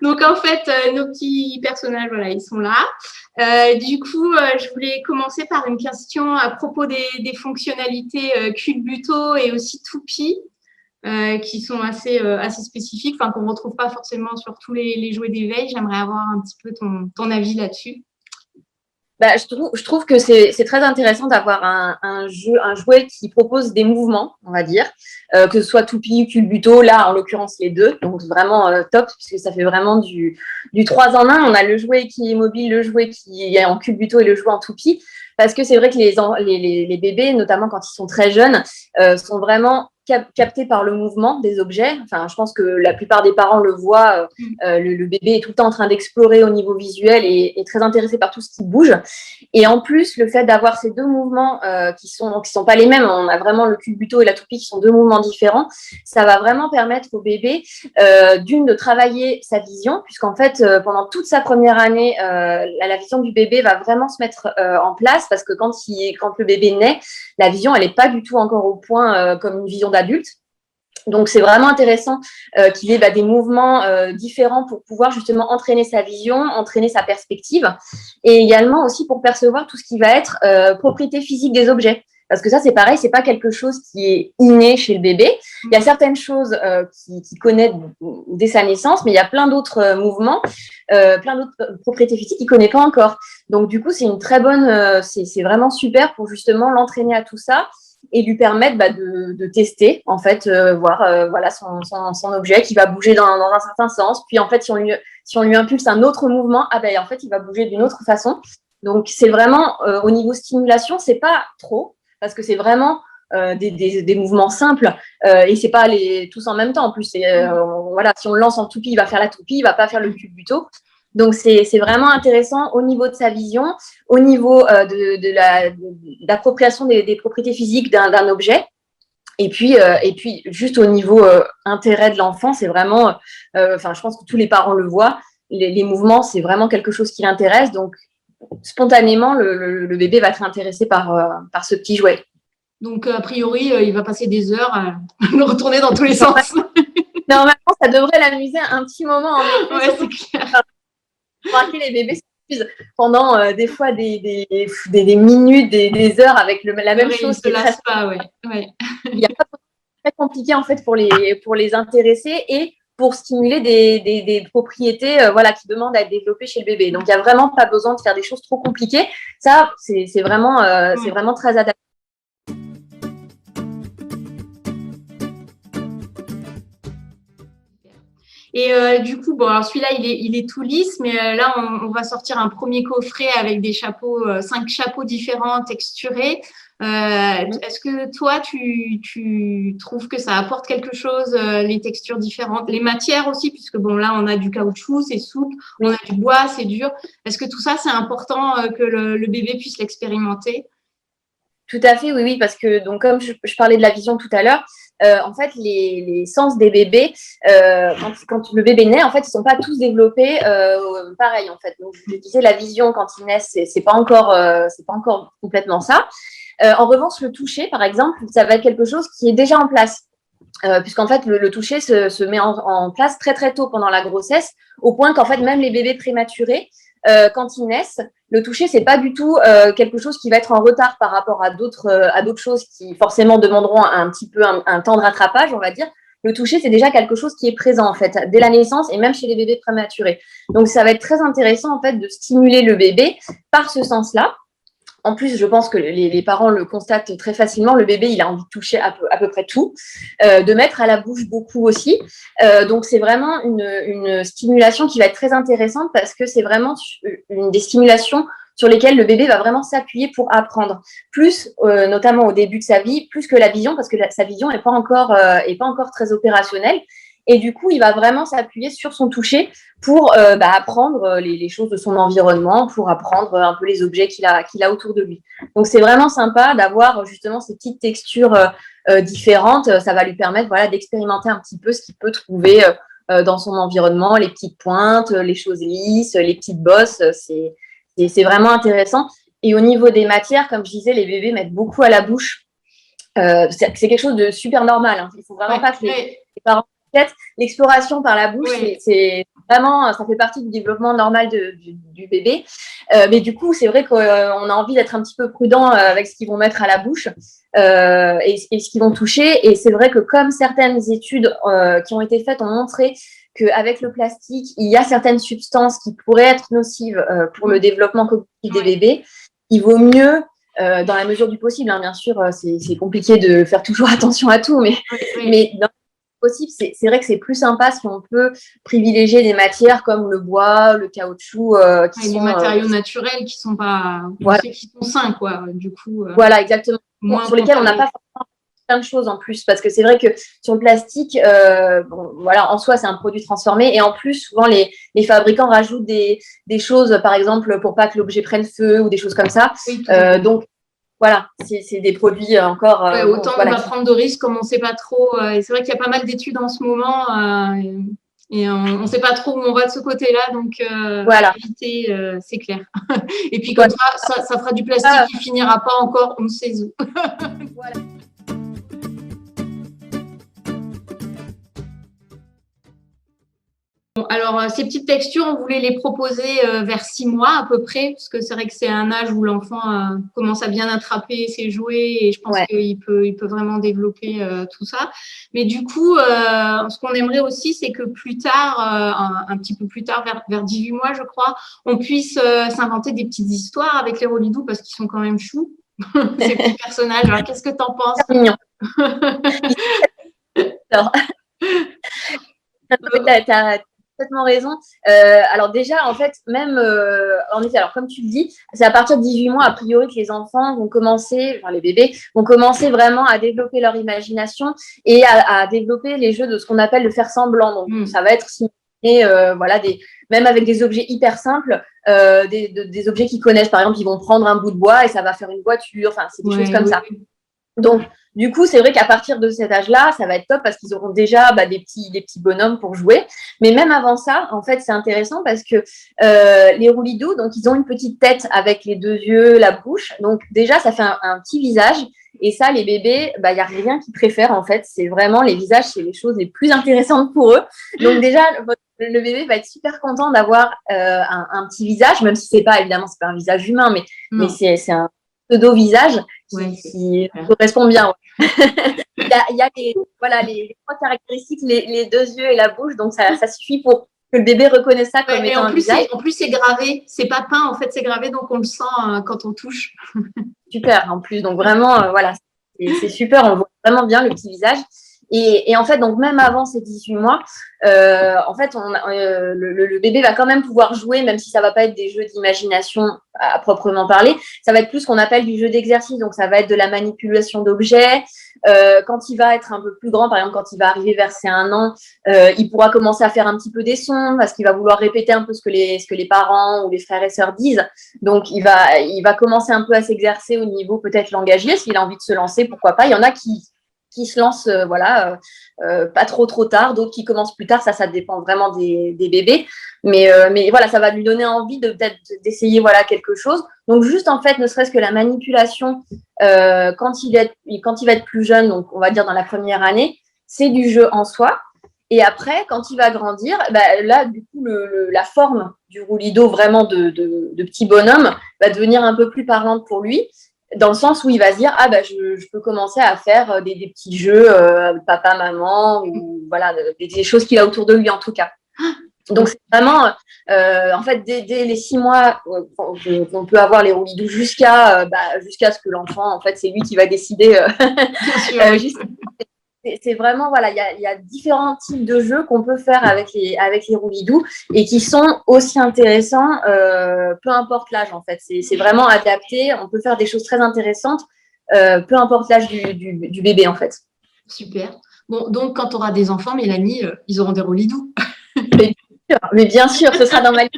Donc, en fait, nos petits personnages, voilà, ils sont là. Du coup, je voulais commencer par une question à propos des fonctionnalités Culbuto et aussi Toupie, qui sont assez spécifiques, enfin, qu'on ne retrouve pas forcément sur tous les jouets d'éveil. J'aimerais avoir un petit peu ton avis là-dessus. Bah, je trouve que c'est très intéressant d'avoir un jouet qui propose des mouvements, on va dire, que ce soit Toupie ou Culbuto, là en l'occurrence les deux, donc vraiment top, puisque ça fait vraiment du 3 en 1. On a le jouet qui est mobile, le jouet qui est en Culbuto et le jouet en Toupie, parce que c'est vrai que les bébés, notamment quand ils sont très jeunes, sont vraiment captés par le mouvement des objets. Enfin, je pense que la plupart des parents le voient. Le bébé est tout le temps en train d'explorer au niveau visuel et est très intéressé par tout ce qui bouge. Et en plus, le fait d'avoir ces deux mouvements qui sont pas les mêmes, on a vraiment le Culbuto et la Toupie qui sont deux mouvements différents, ça va vraiment permettre au bébé de travailler sa vision, puisqu'en fait, pendant toute sa première année, la vision du bébé va vraiment se mettre en place, parce que quand le bébé naît, la vision, elle n'est pas du tout encore au point comme une vision d'adulte. Donc, c'est vraiment intéressant qu'il ait des mouvements différents pour pouvoir justement entraîner sa vision, entraîner sa perspective, et également aussi pour percevoir tout ce qui va être propriété physique des objets. Parce que ça, c'est pareil, c'est pas quelque chose qui est inné chez le bébé. Il y a certaines choses qu'il connaît dès sa naissance, mais il y a plein d'autres mouvements, plein d'autres propriétés physiques qu'il connaît pas encore. Donc, du coup, c'est une très bonne, c'est vraiment super pour justement l'entraîner à tout ça et lui permettre de tester, en fait, voir voilà, son objet qui va bouger dans un certain sens. Puis, en fait, si on lui impulse un autre mouvement, en fait, il va bouger d'une autre façon. Donc, c'est vraiment, au niveau stimulation, c'est pas trop, parce que c'est vraiment des mouvements simples et c'est pas tous en même temps. En plus, voilà, si on le lance en Toupie, il va faire la Toupie, il va pas faire le Culbuto. Donc, c'est vraiment intéressant au niveau de sa vision, au niveau de l'appropriation des propriétés physiques d'un objet. Et puis, juste au niveau intérêt de l'enfant, c'est vraiment, je pense que tous les parents le voient, les mouvements, c'est vraiment quelque chose qui l'intéresse. Donc, spontanément, le bébé va être intéressé par ce petit jouet. Donc, a priori, il va passer des heures à le retourner dans tous les sens. Normalement, ça devrait l'amuser un petit moment, en effet. Ouais, c'est clair. Les bébés s'amusent pendant des fois des minutes, des heures avec la même chose. Ils ne se lassent pas, ouais. Il n'y a pas de très compliqué en fait pour les intéresser et pour stimuler des propriétés qui demandent à être développées chez le bébé. Donc, il n'y a vraiment pas besoin de faire des choses trop compliquées. Ça, c'est vraiment très adapté. Et du coup, bon, alors celui-là, il est tout lisse, mais là, on va sortir un premier coffret avec des chapeaux, 5 chapeaux différents, texturés. Est-ce que toi, tu trouves que ça apporte quelque chose, les textures différentes, les matières aussi, puisque bon, là, on a du caoutchouc, c'est souple, on a du bois, c'est dur. Est-ce que tout ça, c'est important que le bébé puisse l'expérimenter? Tout à fait, oui, parce que donc comme je parlais de la vision tout à l'heure, en fait, les sens des bébés, quand le bébé naît, en fait, ils sont pas tous développés pareil, en fait. Donc, je disais, la vision quand ils naissent, c'est pas encore complètement ça. En revanche, le toucher, par exemple, ça va être quelque chose qui est déjà en place. Puisqu'en fait, le toucher se met en place très, très tôt pendant la grossesse, au point qu'en fait, même les bébés prématurés, quand ils naissent, le toucher, c'est pas du tout quelque chose qui va être en retard par rapport à d'autres choses qui forcément demanderont un petit peu un temps de rattrapage, on va dire. Le toucher, c'est déjà quelque chose qui est présent en fait dès la naissance et même chez les bébés prématurés. Donc, ça va être très intéressant en fait de stimuler le bébé par ce sens-là. En plus, je pense que les parents le constatent très facilement. Le bébé, il a envie de toucher à peu près tout, de mettre à la bouche beaucoup aussi. Donc, c'est vraiment une stimulation qui va être très intéressante parce que c'est vraiment une des stimulations sur lesquelles le bébé va vraiment s'appuyer pour apprendre. Plus, notamment au début de sa vie, plus que la vision, parce que sa vision n'est pas encore très opérationnelle. Et du coup, il va vraiment s'appuyer sur son toucher pour apprendre les choses de son environnement, pour apprendre un peu les objets qu'il a autour de lui. Donc, c'est vraiment sympa d'avoir justement ces petites textures différentes. Ça va lui permettre d'expérimenter un petit peu ce qu'il peut trouver dans son environnement, les petites pointes, les choses lisses, les petites bosses. C'est vraiment intéressant. Et au niveau des matières, comme je disais, les bébés mettent beaucoup à la bouche. C'est quelque chose de super normal. Hein. Il ne faut vraiment pas que les parents... L'exploration par la bouche, c'est vraiment, ça fait partie du développement normal du bébé. Mais du coup, c'est vrai qu'on a envie d'être un petit peu prudent avec ce qu'ils vont mettre à la bouche et ce qu'ils vont toucher. Et c'est vrai que comme certaines études qui ont été faites ont montré qu'avec le plastique, il y a certaines substances qui pourraient être nocives pour le développement cognitif des bébés, il vaut mieux, dans la mesure du possible, hein, bien sûr, c'est compliqué de faire toujours attention à tout, mais dans possible, c'est vrai que c'est plus sympa si on peut privilégier des matières comme le bois, le caoutchouc, qui sont des matériaux naturels qui sont pas, voilà. qui sont sains, quoi. Du coup, voilà, exactement. Sur lesquels on n'a pas forcément plein de choses en plus, parce que c'est vrai que sur le plastique, bon, voilà, en soi, c'est un produit transformé, et en plus, souvent, les fabricants rajoutent des choses, par exemple, pour pas que l'objet prenne feu ou des choses comme ça. Oui, donc, voilà, c'est des produits encore. Autant on va prendre de risques comme on ne sait pas trop. Et c'est vrai qu'il y a pas mal d'études en ce moment et on ne sait pas trop où on va de ce côté-là. Donc, voilà. éviter, c'est clair. Et puis, comme ça fera du plastique qui finira pas encore, on sait où. Voilà. Bon, alors, ces petites textures, on voulait les proposer vers 6 mois à peu près, parce que c'est vrai que c'est un âge où l'enfant commence à bien attraper ses jouets et je pense qu'il peut vraiment développer tout ça. Mais du coup, ce qu'on aimerait aussi, c'est que plus tard, un petit peu plus tard, vers 18 mois, je crois, on puisse s'inventer des petites histoires avec les Rolidou parce qu'ils sont quand même choux, ces petits personnages. Alors, qu'est-ce que tu en penses? C'est mignon. Alors, t'as complètement raison. Alors déjà, en fait, même en effet, alors comme tu le dis, c'est à partir de 18 mois, a priori, que les enfants vont commencer, enfin les bébés, vont commencer vraiment à développer leur imagination et à développer les jeux de ce qu'on appelle le faire semblant. Donc, ça va être voilà, même avec des objets hyper simples, des objets qu'ils connaissent. Par exemple, ils vont prendre un bout de bois et ça va faire une voiture. Enfin, c'est des choses comme ça. Donc, du coup, c'est vrai qu'à partir de cet âge-là, ça va être top parce qu'ils auront déjà des petits bonhommes pour jouer. Mais même avant ça, en fait, c'est intéressant parce que les Roulidou, donc ils ont une petite tête avec les deux yeux, la bouche. Donc déjà, ça fait un petit visage. Et ça, les bébés, il n'y a rien qu'ils préfèrent en fait. C'est vraiment les visages, c'est les choses les plus intéressantes pour eux. Donc déjà, le bébé va être super content d'avoir un petit visage, même si c'est pas un visage humain, mais c'est un pseudo-visage qui correspond bien. Il y a les 3 caractéristiques, les 2 yeux et la bouche, donc ça suffit pour que le bébé reconnaisse ça comme étant un visage. En plus, c'est gravé, c'est pas peint, en fait, c'est gravé, donc on le sent quand on touche. Super, en plus, donc vraiment, voilà, c'est super, on voit vraiment bien le petit visage. Et en fait, donc même avant ces 18 mois, en fait, le bébé va quand même pouvoir jouer, même si ça va pas être des jeux d'imagination à proprement parler. Ça va être plus ce qu'on appelle du jeu d'exercice. Donc, ça va être de la manipulation d'objets. Quand il va être un peu plus grand, par exemple, quand il va arriver vers ses 1 an, il pourra commencer à faire un petit peu des sons parce qu'il va vouloir répéter un peu ce que les parents ou les frères et sœurs disent. Donc, il va commencer un peu à s'exercer au niveau peut-être langagier. S'il a envie de se lancer, pourquoi pas. Il y en a qui se lancent pas trop tard, d'autres qui commencent plus tard, ça dépend vraiment des bébés, mais voilà, ça va lui donner envie peut-être d'essayer quelque chose. Donc juste en fait, ne serait-ce que la manipulation quand il va être plus jeune, donc on va dire dans la première année, c'est du jeu en soi. Et après, quand il va grandir, là, du coup, la forme du roulido vraiment de petit bonhomme va devenir un peu plus parlante pour lui, dans le sens où il va se dire je peux commencer à faire des petits jeux papa maman ou voilà des choses qu'il a autour de lui en tout cas. Donc c'est vraiment en fait dès les 6 mois on peut avoir les roulidous jusqu'à ce que l'enfant en fait c'est lui qui va décider c'est vraiment, voilà, il y a différents types de jeux qu'on peut faire avec les roulidous et qui sont aussi intéressants, peu importe l'âge, en fait. C'est vraiment adapté. On peut faire des choses très intéressantes, peu importe l'âge du bébé, en fait. Super. Bon, donc, quand tu auras des enfants, Mélanie, ils auront des roulidous. Mais bien sûr, ce sera dans ma liste.